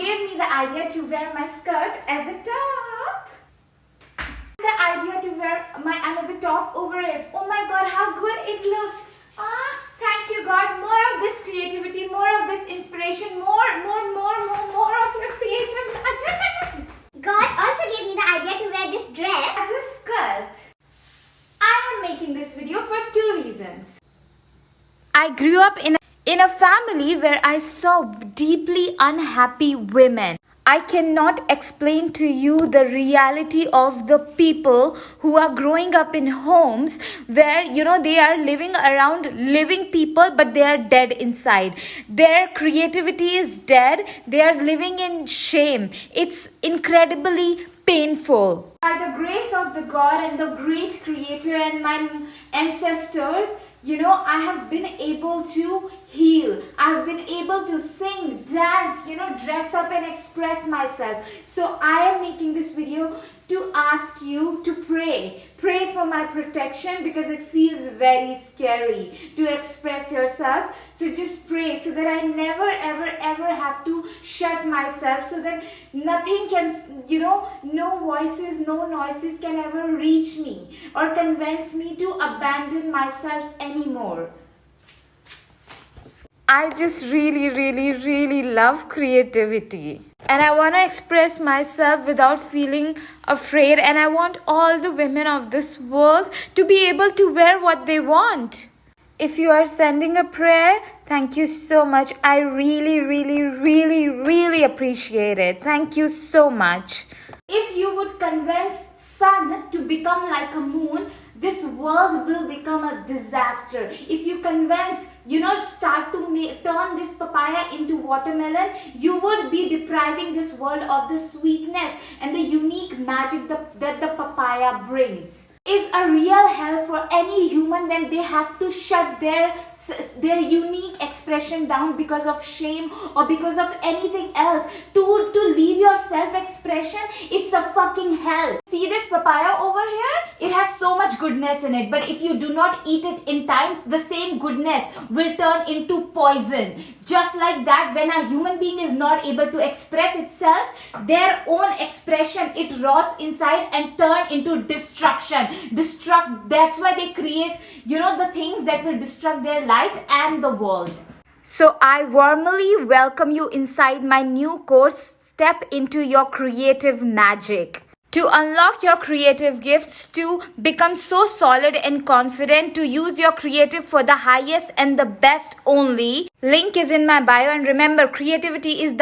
gave me the idea to wear my skirt as a top. The idea to wear my another top over it. Oh my god, how good it looks. Thank you God. More of this creativity, more of this inspiration, more of your creative magic. God also gave me the idea to wear this dress As a skirt. I am making this video for two reasons. I grew up in a family where I saw deeply unhappy women. I cannot explain to you the reality of the people who are growing up in homes where they are living around living people, but they are dead inside. Their creativity is dead. They are living in shame. It's incredibly painful. By the grace of the God and the great creator and my ancestors, I have been able to heal. I have been able to sing, dance, dress up and express myself. So I am making this video to ask you to pray. Pray for my protection because it feels very scary to express yourself. So just pray so that I never ever have to shut myself, so that nothing can, no voices, no noises can ever reach me or convince me to abandon myself anymore. I just really love creativity. And I want to express myself without feeling afraid. And I want all the women of this world to be able to wear what they want. If you are sending a prayer, thank you so much. I really appreciate it. Thank you so much. If you would convince sun to become like a moon, this world will become a disaster. If you convince, start to turn this papaya into watermelon, you would be depriving this world of the sweetness and the unique magic that the papaya brings. Is a real hell for any human when they have to shut their unique expression down because of shame or because of anything else. To leave your self-expression, it's a fucking hell. See this papaya over here? It has so much goodness in it, but if you do not eat it in time, the same goodness will turn into poison. Just like that, when a human being is not able to express itself, their own expression, it rots inside and turn into destruction. That's why they create, the things that will destruct their life and the world. So I warmly welcome you inside my new course, Step into Your Creative Magic. To unlock your creative gifts, to become so solid and confident, to use your creative for the highest and the best only. Link is in my bio, and remember, creativity is the